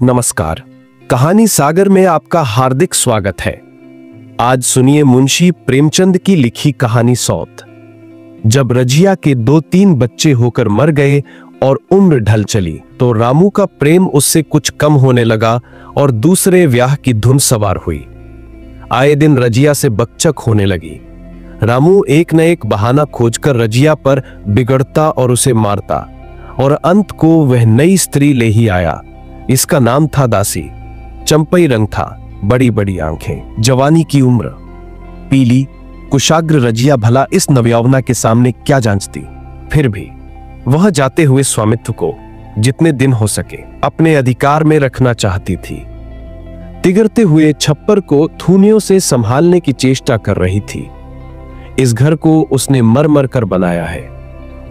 नमस्कार। कहानी सागर में आपका हार्दिक स्वागत है। आज सुनिए मुंशी प्रेमचंद की लिखी कहानी सौत। जब रजिया के 2-3 बच्चे होकर मर गए और उम्र ढल चली तो रामू का प्रेम उससे कुछ कम होने लगा और दूसरे ब्याह की धुन सवार हुई। आए दिन रजिया से बकचक होने लगी। रामू एक न एक बहाना खोजकर रजिया पर बिगड़ता और उसे मारता और अंत को वह नई स्त्री ले ही आया। इसका नाम था दासी। चंपई रंग था, बड़ी बड़ी आंखें, जवानी की उम्र। पीली कुशाग्र रजिया भला इस नवयौवना के सामने क्या जांचती। फिर भी वह जाते हुए स्वामित्व को जितने दिन हो सके अपने अधिकार में रखना चाहती थी। तिगरते हुए छप्पर को थूनियों से संभालने की चेष्टा कर रही थी। इस घर को उसने मर मर कर बनाया है,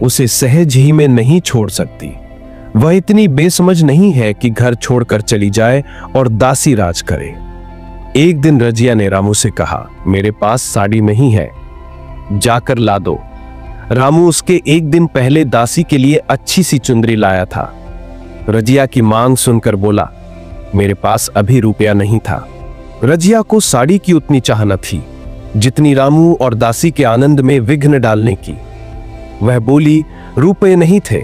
उसे सहज ही में नहीं छोड़ सकती। वह इतनी बेसमझ नहीं है कि घर छोड़कर चली जाए और दासी राज करे। एक दिन रजिया ने रामू से कहा, मेरे पास साड़ी नहीं है, जाकर ला दो। रामू उसके एक दिन पहले दासी के लिए अच्छी सी चुंदरी लाया था। रजिया की मांग सुनकर बोला, मेरे पास अभी रुपया नहीं था। रजिया को साड़ी की उतनी चाह न थी जितनी रामू और दासी के आनंद में विघ्न डालने की। वह बोली, रुपए नहीं थे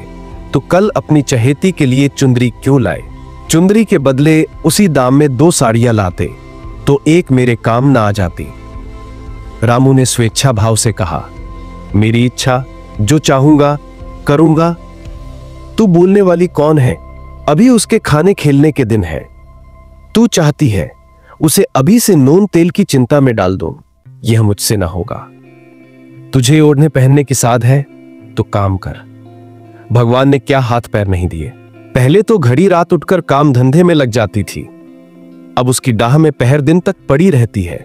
तो कल अपनी चहेती के लिए चुंदरी क्यों लाए। चुंदरी के बदले उसी दाम में 2 साड़ियां लाते तो एक मेरे काम ना आ जाती। रामू ने स्वेच्छा भाव से कहा, मेरी इच्छा, जो चाहूंगा करूंगा। तू बोलने वाली कौन है? अभी उसके खाने खेलने के दिन है। तू चाहती है उसे अभी से नून तेल की चिंता में डाल दूं। यह मुझसे ना होगा। तुझे ओढ़ने पहनने की साध है तो काम कर। भगवान ने क्या हाथ पैर नहीं दिए। पहले तो घड़ी रात उठकर काम धंधे में लग जाती थी, अब उसकी डाह में पहर दिन तक पड़ी रहती है।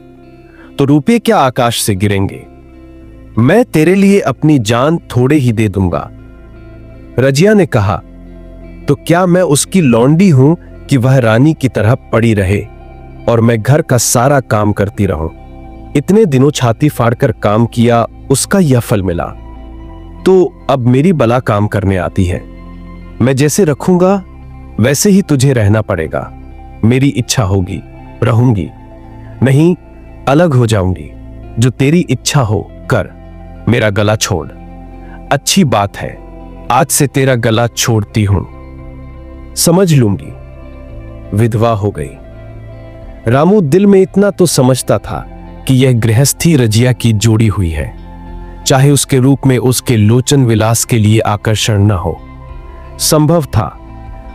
तो रुपये क्या आकाश से गिरेंगे। मैं तेरे लिए अपनी जान थोड़े ही दे दूंगा। रजिया ने कहा, तो क्या मैं उसकी लौंडी हूं कि वह रानी की तरह पड़ी रहे और मैं घर का सारा काम करती रहूं। इतने दिनों छाती फाड़कर काम किया, उसका यह फल मिला। तो अब मेरी बला काम करने आती है। मैं जैसे रखूंगा वैसे ही तुझे रहना पड़ेगा। मेरी इच्छा होगी रहूंगी, नहीं अलग हो जाऊंगी। जो तेरी इच्छा हो कर, मेरा गला छोड़। अच्छी बात है, आज से तेरा गला छोड़ती हूं। समझ लूंगी। विधवा हो गई। रामू दिल में इतना तो समझता था कि यह गृहस्थी रजिया की जोड़ी हुई है, चाहे उसके रूप में उसके लोचन विलास के लिए आकर्षण न हो। संभव था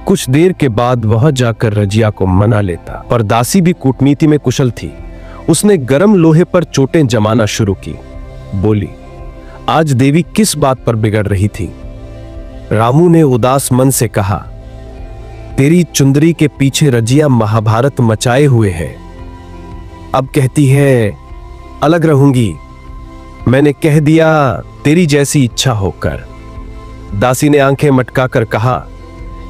कुछ देर के बाद वह जाकर रजिया को मना लेता, पर दासी भी कूटनीति में कुशल थी। उसने गरम लोहे पर चोटें जमाना शुरू की। बोली, आज देवी किस बात पर बिगड़ रही थी? रामू ने उदास मन से कहा, तेरी चुंदरी के पीछे रजिया महाभारत मचाए हुए है। अब कहती है अलग रहूंगी। मैंने कह दिया, तेरी जैसी इच्छा होकर। दासी ने आंखें मटकाकर कहा,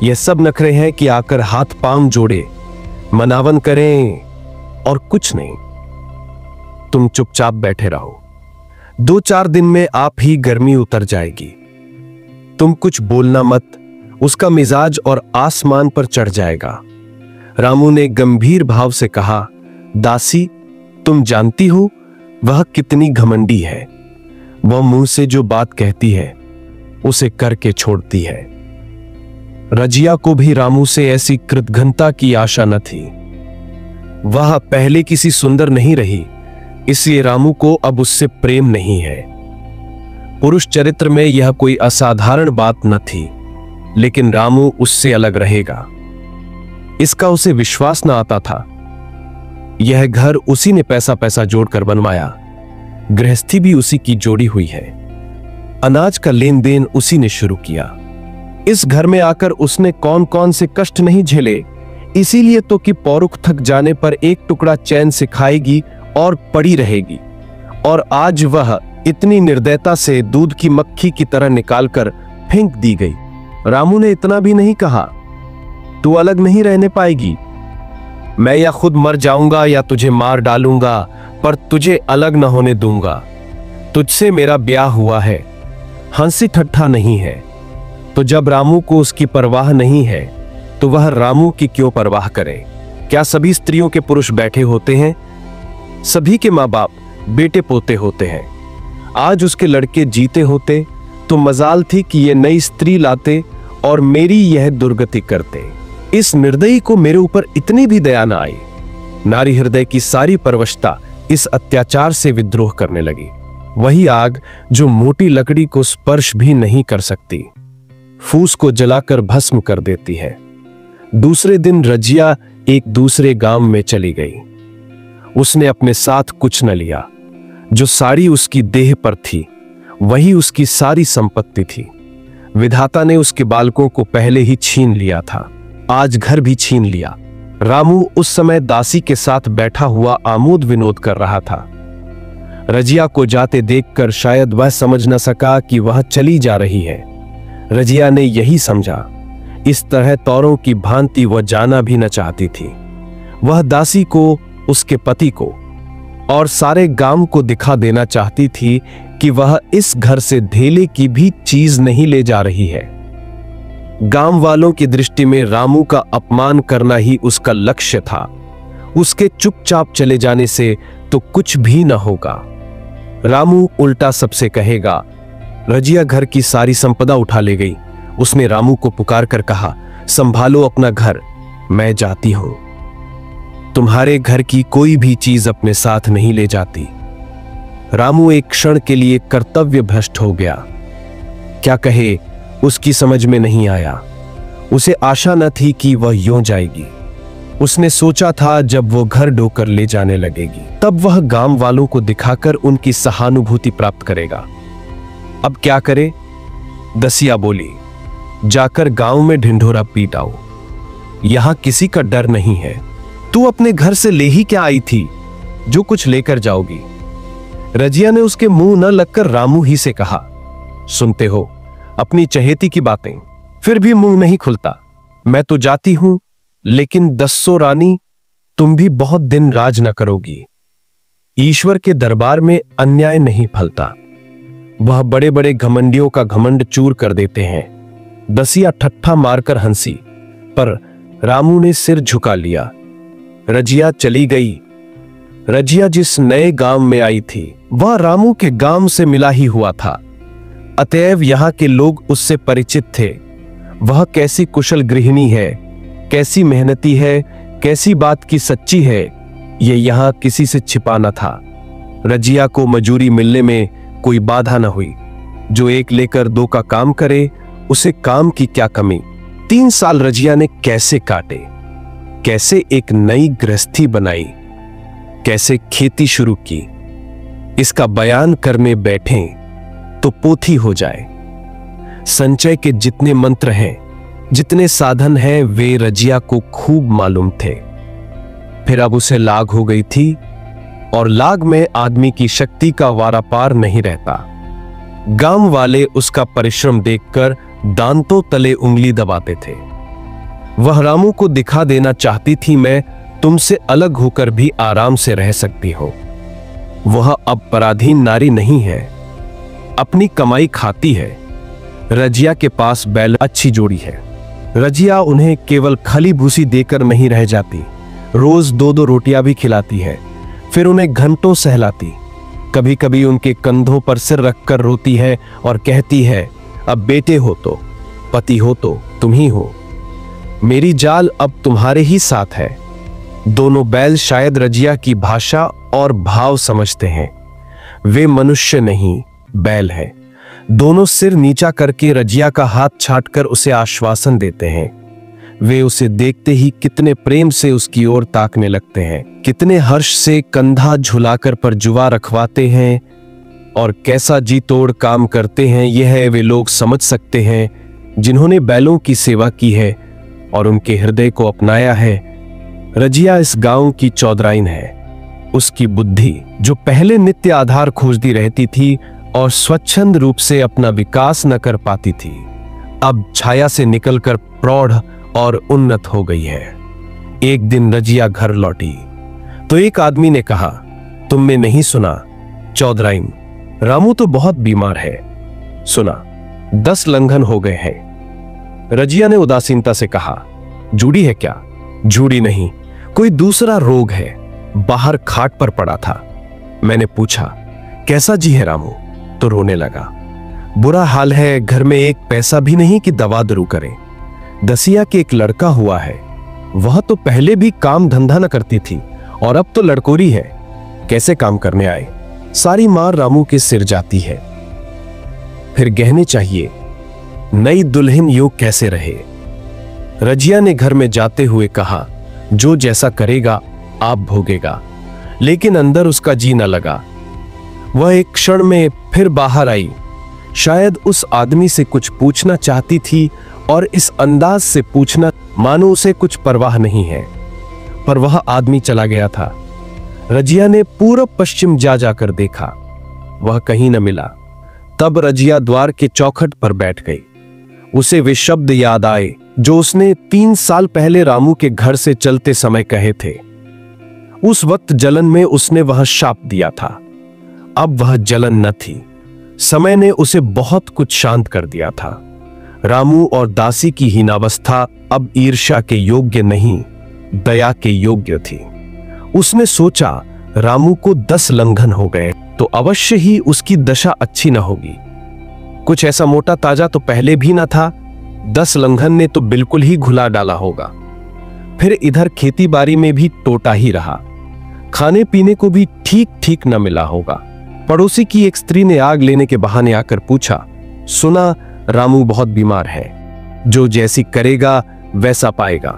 यह सब नखरे हैं कि आकर हाथ पांव जोड़े, मनावन करें और कुछ नहीं। तुम चुपचाप बैठे रहो। 2-4 दिन में आप ही गर्मी उतर जाएगी। तुम कुछ बोलना मत, उसका मिजाज और आसमान पर चढ़ जाएगा। रामू ने गंभीर भाव से कहा, दासी तुम जानती हो वह कितनी घमंडी है। वह मुंह से जो बात कहती है उसे करके छोड़ती है। रजिया को भी रामू से ऐसी कृतघ्नता की आशा न थी। वह पहले किसी सुंदर नहीं रही, इसलिए रामू को अब उससे प्रेम नहीं है। पुरुष चरित्र में यह कोई असाधारण बात न थी, लेकिन रामू उससे अलग रहेगा, इसका उसे विश्वास न आता था। यह घर उसी ने पैसा पैसा जोड़कर बनवाया, गृहस्थी भी उसी की जोड़ी हुई है। अनाज का लेन देन उसी ने शुरू किया। इस घर में आकर उसने कौन कौन से कष्ट नहीं झेले, इसीलिए तो कि पौरुख थक जाने पर एक टुकड़ा चैन से खाएगी और पड़ी रहेगी। और आज वह इतनी निर्दयता से दूध की मक्खी की तरह निकालकर फेंक दी गई। रामू ने इतना भी नहीं कहा, तू अलग नहीं रहने पाएगी। मैं या खुद मर जाऊंगा या तुझे मार डालूंगा, पर तुझे अलग न होने दूंगा। तुझसे मेरा ब्याह हुआ है, हंसी ठट्ठा नहीं है। तो जब रामू को उसकी परवाह नहीं है, तो वह रामू की क्यों परवाह करे? क्या सभी स्त्रियों के पुरुष बैठे होते हैं? सभी के माँ बाप बेटे पोते होते हैं। आज उसके लड़के जीते होते तो मजाल थी कि ये नई स्त्री लाते और मेरी यह दुर्गति करते। इस निर्दयी को मेरे ऊपर इतनी भी दया न आई। नारी हृदय की सारी परवशता इस अत्याचार से विद्रोह करने लगी। वही आग जो मोटी लकड़ी को स्पर्श भी नहीं कर सकती, फूस को जलाकर भस्म कर देती है। दूसरे दिन रजिया एक दूसरे गांव में चली गई। उसने अपने साथ कुछ न लिया। जो साड़ी उसकी देह पर थी वही उसकी सारी संपत्ति थी। विधाता ने उसके बालकों को पहले ही छीन लिया था, आज घर भी छीन लिया। रामू उस समय दासी के साथ बैठा हुआ आमोद विनोद कर रहा था। रजिया को जाते देखकर शायद वह समझ न सका कि वह चली जा रही है। रजिया ने यही समझा। इस तरह तौरों की भांति वह जाना भी न चाहती थी। वह दासी को, उसके पति को और सारे गांव को दिखा देना चाहती थी कि वह इस घर से धेले की भी चीज नहीं ले जा रही है। गांव वालों की दृष्टि में रामू का अपमान करना ही उसका लक्ष्य था। उसके चुपचाप चले जाने से तो कुछ भी न होगा। रामू उल्टा सबसे कहेगा। रजिया घर की सारी संपदा उठा ले गई। उसने रामू को पुकार कर कहा, संभालो अपना घर, मैं जाती हूं। तुम्हारे घर की कोई भी चीज अपने साथ नहीं ले जाती। रामू एक क्षण के लिए कर्तव्य भ्रष्ट हो गया। क्या कहे उसकी समझ में नहीं आया। उसे आशा न थी कि वह यूं जाएगी। उसने सोचा था जब वो घर ढोकर ले जाने लगेगी तब वह गांव वालों को दिखाकर उनकी सहानुभूति प्राप्त करेगा। अब क्या करे? दसिया बोली, जाकर गांव में ढिंढोरा पीट आओ। यहां किसी का डर नहीं है। तू अपने घर से ले ही क्या आई थी जो कुछ लेकर जाओगी? रजिया ने उसके मुंह न लगकर रामू ही से कहा, सुनते हो अपनी चहेती की बातें, फिर भी मुंह नहीं खुलता। मैं तो जाती हूं, लेकिन 10 रानी तुम भी बहुत दिन राज न करोगी। ईश्वर के दरबार में अन्याय नहीं फलता। वह बड़े बड़े घमंडियों का घमंड चूर कर देते हैं। दसिया ठट्ठा मारकर हंसी, पर रामू ने सिर झुका लिया। रजिया चली गई। रजिया जिस नए गांव में आई थी वह रामू के गांव से मिला ही हुआ था, अतएव यहां के लोग उससे परिचित थे। वह कैसी कुशल गृहिणी है, कैसी मेहनती है, कैसी बात की सच्ची है, ये यहां किसी से छिपा न था। रजिया को मजूरी मिलने में कोई बाधा न हुई। जो एक लेकर 2 का काम करे उसे काम की क्या कमी। 3 साल रजिया ने कैसे काटे, कैसे एक नई गृहस्थी बनाई, कैसे खेती शुरू की, इसका बयान करने बैठें तो पोथी हो जाए। संचय के जितने मंत्र हैं, जितने साधन हैं, वे रजिया को खूब मालूम थे। फिर अब उसे लाग हो गई थी, और लाग में आदमी की शक्ति का वारा पार नहीं रहता। गांव वाले उसका परिश्रम देखकर दांतों तले उंगली दबाते थे। वह रामू को दिखा देना चाहती थी, मैं तुमसे अलग होकर भी आराम से रह सकती हूं। वह अब पराधीन नारी नहीं है, अपनी कमाई खाती है। रजिया के पास बैल अच्छी जोड़ी है। रजिया उन्हें केवल खली भूसी देकर नहीं रह जाती, रोज 2-2 रोटियां भी खिलाती है। फिर उन्हें घंटों सहलाती। कभी कभी उनके कंधों पर सिर रखकर रोती है और कहती है, अब बेटे हो तो, पति हो तो तुम ही हो। मेरी जाल अब तुम्हारे ही साथ है। दोनों बैल शायद रजिया की भाषा और भाव समझते हैं। वे मनुष्य नहीं, बैल हैं। दोनों सिर नीचा करके रजिया का हाथ छाटकर उसे आश्वासन देते हैं। वे उसे देखते ही कितने प्रेम से उसकी ओर ताकने लगते हैं, कितने हर्ष से कंधा झुलाकर पर जुआ रखवाते हैं, और कैसा जी तोड़ काम करते हैं, यह वे लोग समझ सकते हैं जिन्होंने बैलों की सेवा की है और उनके हृदय को अपनाया है। रजिया इस गांव की चौधराइन है। उसकी बुद्धि, जो पहले नित्य आधार खोजती रहती थी और स्वच्छंद रूप से अपना विकास न कर पाती थी, अब छाया से निकलकर प्रौढ़ और उन्नत हो गई है। एक दिन रजिया घर लौटी तो एक आदमी ने कहा, तुमने नहीं सुना चौधराइन, रामू तो बहुत बीमार है। सुना 10 लंघन हो गए हैं। रजिया ने उदासीनता से कहा, जुड़ी है क्या? जुड़ी नहीं, कोई दूसरा रोग है। बाहर खाट पर पड़ा था। मैंने पूछा, कैसा जी है रामू? तो रोने लगा। बुरा हाल है, घर में एक पैसा भी नहीं कि दवा दारू करें। दसिया के एक लड़का हुआ है, वह तो पहले भी काम धंधा न करती थी और अब तो लड़कोरी है। कैसे काम करने आए? सारी मार रामू के सिर जाती है। फिर गहने चाहिए, नई दुल्हन योग कैसे रहे? रजिया ने घर में जाते हुए कहा, जो जैसा करेगा आप भोगेगा। लेकिन अंदर उसका जी न लगा। वह एक क्षण में फिर बाहर आई। शायद उस आदमी से कुछ पूछना चाहती थी और इस अंदाज से पूछना मानो उसे कुछ परवाह नहीं है। पर वह आदमी चला गया था। रजिया ने पूर्व पश्चिम जा जाकर देखा, वह कहीं न मिला। तब रजिया द्वार के चौखट पर बैठ गई। उसे वे शब्द याद आए जो उसने 3 साल पहले रामू के घर से चलते समय कहे थे। उस वक्त जलन में उसने वह शाप दिया था। अब वह जलन न थी। समय ने उसे बहुत कुछ शांत कर दिया था। रामू और दासी की हीनावस्था अब ईर्ष्या के योग्य नहीं, दया के योग्य थी। उसने सोचा, रामू को 10 लंघन हो गए तो अवश्य ही उसकी दशा अच्छी न होगी। कुछ ऐसा मोटा ताजा तो पहले भी न था। 10 लंघन ने तो बिल्कुल ही घुला डाला होगा। फिर इधर खेती बाड़ी में भी टोटा ही रहा। खाने पीने को भी ठीक ठीक न मिला होगा। पड़ोसी की एक स्त्री ने आग लेने के बहाने आकर पूछा, सुना रामू बहुत बीमार है, जो जैसी करेगा वैसा पाएगा।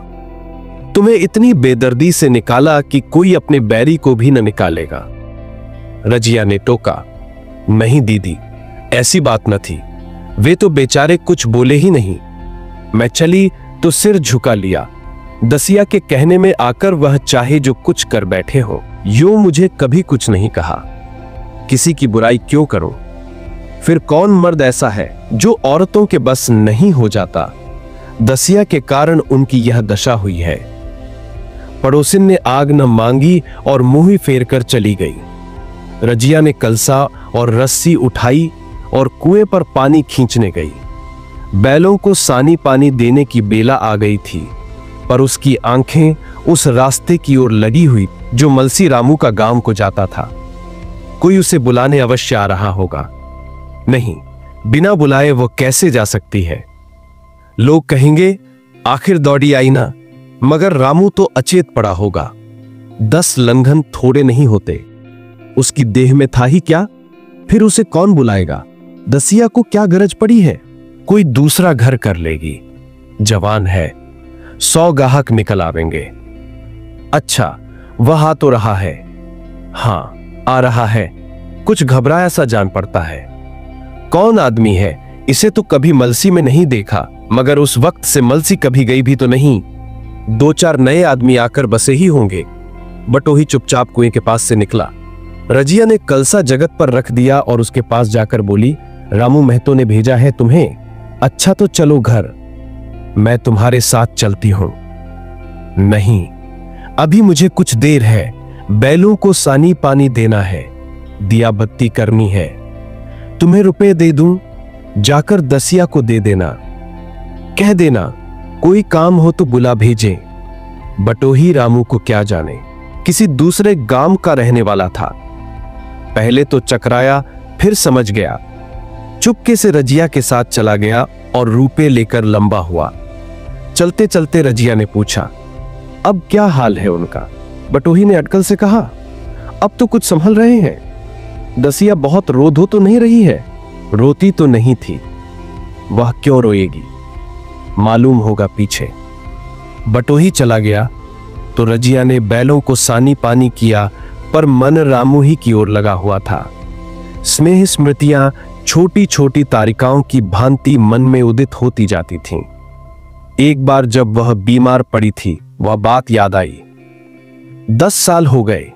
तुम्हें इतनी बेदर्दी से निकाला कि कोई अपने बैरी को भी न निकालेगा। रजिया ने टोका, नहीं दीदी, ऐसी बात न थी। वे तो बेचारे कुछ बोले ही नहीं। मैं चली तो सिर झुका लिया। दसिया के कहने में आकर वह चाहे जो कुछ कर बैठे हो, यूं मुझे कभी कुछ नहीं कहा। किसी की बुराई क्यों करूं? फिर कौन मर्द ऐसा है जो औरतों के बस नहीं हो जाता? दसिया के कारण उनकी यह दशा हुई है। पड़ोसिन ने आग न मांगी और मुंह ही फेर कर चली गई। रजिया ने कलसा और रस्सी उठाई और कुएं पर पानी खींचने गई। बैलों को सानी पानी देने की बेला आ गई थी, पर उसकी आंखें उस रास्ते की ओर लगी हुई जो मलसी रामू का गांव को जाता था। कोई उसे बुलाने अवश्य आ रहा होगा। नहीं, बिना बुलाए वो कैसे जा सकती है? लोग कहेंगे, आखिर दौड़ी आई ना। मगर रामू तो अचेत पड़ा होगा। 10 लंघन थोड़े नहीं होते। उसकी देह में था ही क्या? फिर उसे कौन बुलाएगा? दसिया को क्या गरज पड़ी है? कोई दूसरा घर कर लेगी। जवान है, 100 गाहक निकल आवेंगे। अच्छा, वह आ तो रहा है। हां, आ रहा है। कुछ घबराया सा जान पड़ता है। कौन आदमी है? इसे तो कभी मलसी में नहीं देखा, मगर उस वक्त से मलसी कभी गई भी तो नहीं। 2-4 नए आदमी आकर बसे ही होंगे। बटोही चुपचाप कुएं के पास से निकला। रजिया ने कलसा जगत पर रख दिया और उसके पास जाकर बोली, रामू महतो ने भेजा है तुम्हें। अच्छा तो चलो घर, मैं तुम्हारे साथ चलती हूं। नहीं, अभी मुझे कुछ देर है। बैलों को सानी पानी देना है, दिया बत्ती करनी है। तुम्हें रुपए दे दूं, जाकर दसिया को दे देना। कह देना कोई काम हो तो बुला भेजे। बटोही रामू को क्या जाने, किसी दूसरे गांव का रहने वाला था। पहले तो चकराया, फिर समझ गया। चुपके से रजिया के साथ चला गया और रुपए लेकर लंबा हुआ। चलते चलते रजिया ने पूछा, अब क्या हाल है उनका? बटोही ने अटकल से कहा, अब तो कुछ संभल रहे हैं। दसिया बहुत रो धो तो नहीं रही है? रोती तो नहीं थी। वह क्यों रोएगी? मालूम होगा पीछे। बटोही चला गया तो रजिया ने बैलों को सानी पानी किया, पर मन रामू ही की ओर लगा हुआ था। स्नेह स्मृतियां छोटी छोटी तारिकाओं की भांति मन में उदित होती जाती थीं। एक बार जब वह बीमार पड़ी थी, वह बात याद आई। 10 साल हो गए,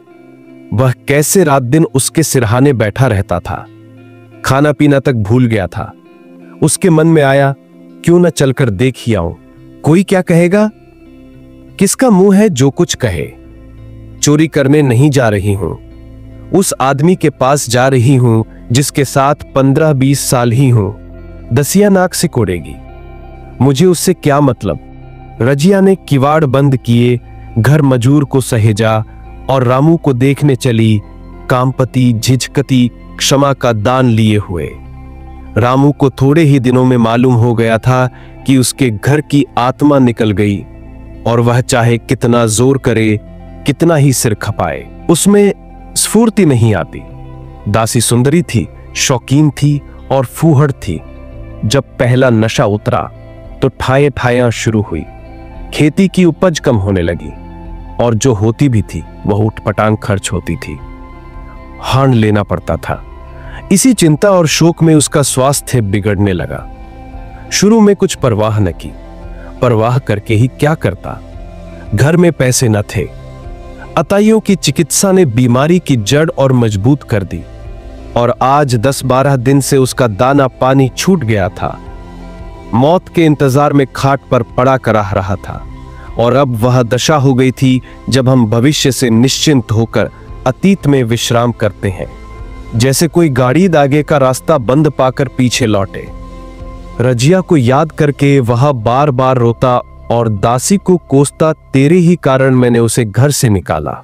वह कैसे रात दिन उसके सिरहाने बैठा रहता था। खाना पीना तक भूल गया था। उसके मन में आया, क्यों न चलकर देख ही आऊं। कोई क्या कहेगा? किसका मुंह है जो कुछ कहे। चोरी करने नहीं जा रही हूं, उस आदमी के पास जा रही हूं जिसके साथ 15-20 साल ही हूं। दसिया नाक से कोड़ेगी, मुझे उससे क्या मतलब? रजिया ने किवाड़ बंद किए, घर मजूर को सहेजा और रामू को देखने चली, कामपति झिझकती क्षमा का दान लिए हुए। रामू को थोड़े ही दिनों में मालूम हो गया था कि उसके घर की आत्मा निकल गई और वह चाहे कितना जोर करे, कितना ही सिर खपाए, उसमें स्फूर्ति नहीं आती। दासी सुंदरी थी, शौकीन थी और फूहड़ थी। जब पहला नशा उतरा तो ठाए ठाया शुरू हुई। खेती की उपज कम होने लगी और जो होती भी थी वह उठपटांग खर्च होती थी। हाण लेना पड़ता था। इसी चिंता और शोक में उसका स्वास्थ्य बिगड़ने लगा। शुरू में कुछ परवाह न की, परवाह करके ही क्या करता। घर में पैसे न थे। अताइयों की चिकित्सा ने बीमारी की जड़ और मजबूत कर दी और आज 10-12 दिन से उसका दाना पानी छूट गया था। मौत के इंतजार में खाट पर पड़ा कराह रहा था और अब वह दशा हो गई थी जब हम भविष्य से निश्चिंत होकर अतीत में विश्राम करते हैं, जैसे कोई गाड़ी आगे का रास्ता बंद पाकर पीछे लौटे। रजिया को याद करके वह बार बार रोता और दासी को कोसता, तेरे ही कारण मैंने उसे घर से निकाला।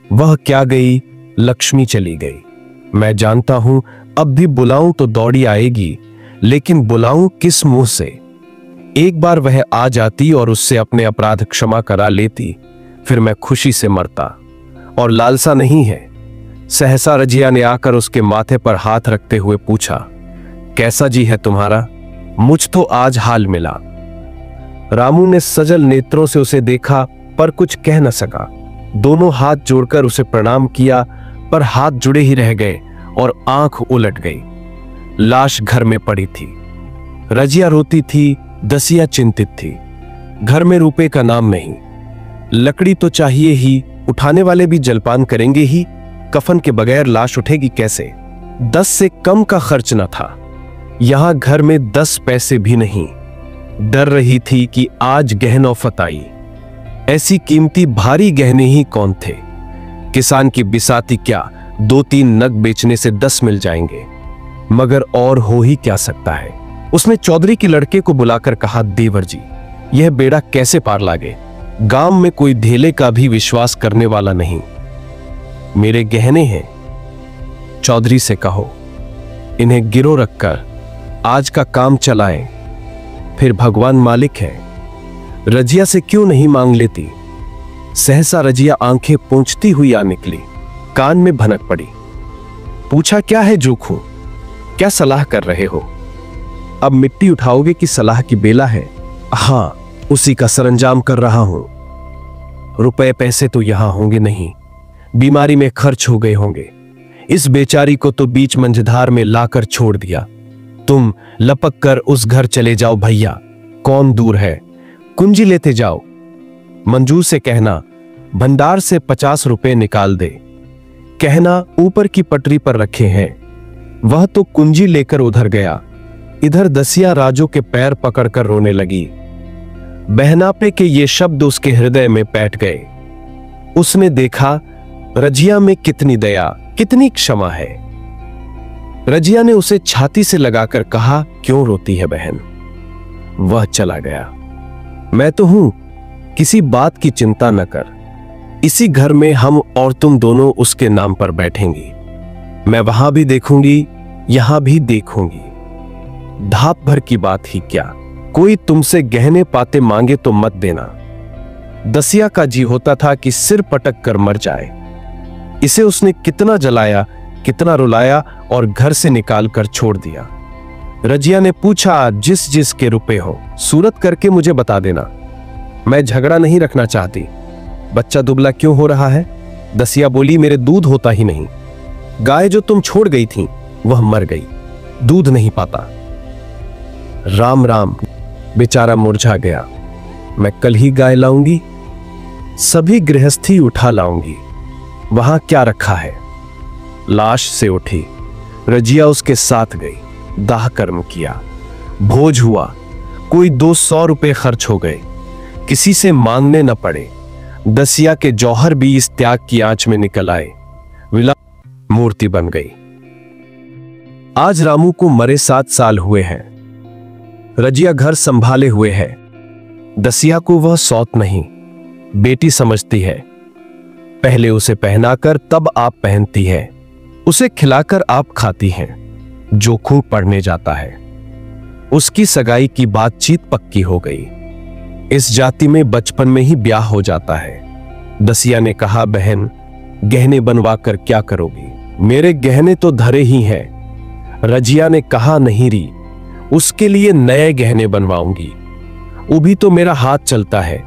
वह क्या गई, लक्ष्मी चली गई। मैं जानता हूं अब भी बुलाऊं तो दौड़ी आएगी, लेकिन बुलाऊं किस मुंह से। एक बार वह आ जाती और उससे अपने अपराध क्षमा करा लेती, फिर मैं खुशी से मरता। और लालसा नहीं है। सहसा रजिया ने आकर उसके माथे पर हाथ रखते हुए पूछा, कैसा जी है तुम्हारा? मुझ तो आज हाल मिला। रामू ने सजल नेत्रों से उसे देखा पर कुछ कह न सका। दोनों हाथ जोड़कर उसे प्रणाम किया पर हाथ जुड़े ही रह गए और आंख उलट गई। लाश घर में पड़ी थी। रजिया रोती थी, दसिया चिंतित थी। घर में रुपए का नाम नहीं। लकड़ी तो चाहिए ही, उठाने वाले भी जलपान करेंगे ही। कफन के बगैर लाश उठेगी कैसे? 10 से कम का खर्च न था। यहां घर में 10 पैसे भी नहीं। डर रही थी कि आज गहनौफत आई। ऐसी कीमती भारी गहने ही कौन थे? किसान की बिसाती क्या, 2-3 नग बेचने से 10 मिल जाएंगे, मगर और हो ही क्या सकता है। उसने चौधरी के लड़के को बुलाकर कहा, देवर जी, यह बेड़ा कैसे पार लागे? गांव में कोई धेले का भी विश्वास करने वाला नहीं। मेरे गहने हैं, चौधरी से कहो इन्हें गिरो रखकर आज का काम चलाएं, फिर भगवान मालिक है। रजिया से क्यों नहीं मांग लेती? सहसा रजिया आंखें पोंछती हुई आ निकली, कान में भनक पड़ी। पूछा, क्या है जोखू? क्या सलाह कर रहे हो? अब मिट्टी उठाओगे कि सलाह की बेला है? हां, उसी का सरंजाम कर रहा हूं। रुपए पैसे तो यहां होंगे नहीं, बीमारी में खर्च हो गए होंगे। इस बेचारी को तो बीच मंझधार में लाकर छोड़ दिया। तुम लपक कर उस घर चले जाओ भैया, कौन दूर है, कुंजी लेते जाओ। मंजू से कहना भंडार से 50 रुपए निकाल दे। कहना ऊपर की पटरी पर रखे हैं। वह तो कुंजी लेकर उधर गया। इधर दसिया राजू के पैर पकड़कर रोने लगी। बहनापे के ये शब्द उसके हृदय में बैठ गए। उसने देखा रजिया में कितनी दया, कितनी क्षमा है। रजिया ने उसे छाती से लगाकर कहा, क्यों रोती है बहन? वह चला गया। मैं तो हूं, किसी बात की चिंता न कर। इसी घर में हम और तुम दोनों उसके नाम पर बैठेंगी। मैं वहां भी देखूंगी, यहां भी देखूंगी। धाप भर की बात ही क्या, कोई तुमसे गहने पाते मांगे तो मत देना। दसिया का जी होता था कि सिर पटक कर मर जाए। इसे उसने कितना जलाया, कितना रुलाया और घर से निकाल कर छोड़ दिया। रजिया ने पूछा, जिस जिस के रुपए हो सूरत करके मुझे बता देना। मैं झगड़ा नहीं रखना चाहती। बच्चा दुबला क्यों हो रहा है? दसिया बोली, मेरे दूध होता ही नहीं। गाय जो तुम छोड़ गई थी वह मर गई, दूध नहीं पाता। राम राम, बेचारा मुरझा गया। मैं कल ही गाय लाऊंगी, सभी गृहस्थी उठा लाऊंगी। वहां क्या रखा है? लाश से उठी। रजिया उसके साथ गई। दाह कर्म किया, भोज हुआ। कोई 200 रुपए खर्च हो गए, किसी से मांगने न पड़े। दसिया के जौहर भी इस त्याग की आंच में निकल आए। विला मूर्ति बन गई। आज रामू को मरे 7 साल हुए हैं। रजिया घर संभाले हुए है। दसिया को वह सौत नहीं, बेटी समझती है। पहले उसे पहनाकर तब आप पहनती है, उसे खिलाकर आप खाती हैं। जोखू पढ़ने जाता है। उसकी सगाई की बातचीत पक्की हो गई। इस जाति में बचपन में ही ब्याह हो जाता है। दसिया ने कहा, बहन, गहने बनवा कर क्या करोगी? मेरे गहने तो धरे ही हैं। रजिया ने कहा, नहीं री, उसके लिए नए गहने बनवाऊंगी। अभी तो मेरा हाथ चलता है,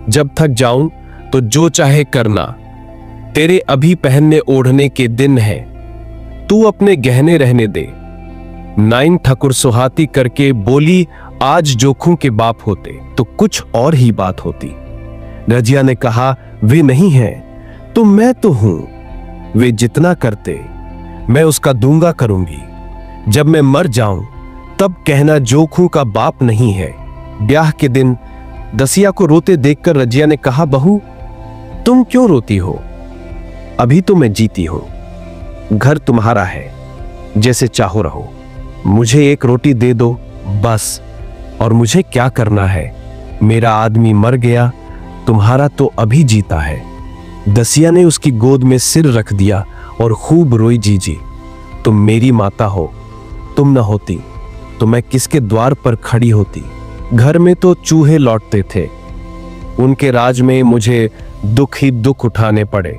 जब थक जाऊं तो जो चाहे करना। तेरे अभी पहनने ओढ़ने के दिन है, तू अपने गहने रहने दे। नाइन ठकुर सुहाती करके बोली, आज जोखू के बाप होते तो कुछ और ही बात होती। रजिया ने कहा, वे नहीं हैं तो मैं तो हूं। वे जितना करते मैं उसका दूंगा करूंगी। जब मैं मर जाऊं तब कहना जोखू का बाप नहीं है। ब्याह के दिन दसिया को रोते देखकर रजिया ने कहा, बहू, तुम क्यों रोती हो? अभी तो मैं जीती हूं। घर तुम्हारा है, जैसे चाहो रहो। मुझे एक रोटी दे दो बस। और मुझे क्या करना है? मेरा आदमी मर गया, तुम्हारा तो अभी जीता है। दसिया ने उसकी गोद में सिर रख दिया और खूब रोई। जीजी, तुम मेरी माता हो, तुम न होती तो मैं किसके द्वार पर खड़ी होती? घर में तो चूहे लौटते थे, उनके राज में मुझे दुख ही दुख उठाने पड़े।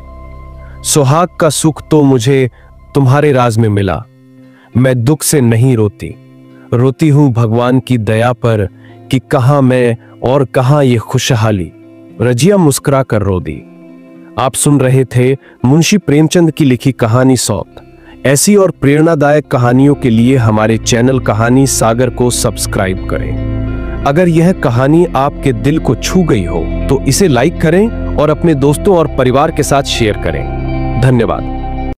सुहाग का सुख तो मुझे तुम्हारे राज में मिला। मैं दुख से नहीं रोती, रोती हूं भगवान की दया पर कि कहां मैं और कहां ये खुशहाली। रजिया मुस्कुरा कर रो दी। आप सुन रहे थे मुंशी प्रेमचंद की लिखी कहानी सौत। ऐसी और प्रेरणादायक कहानियों के लिए हमारे चैनल कहानी सागर को सब्सक्राइब करें। अगर यह कहानी आपके दिल को छू गई हो तो इसे लाइक करें और अपने दोस्तों और परिवार के साथ शेयर करें। धन्यवाद।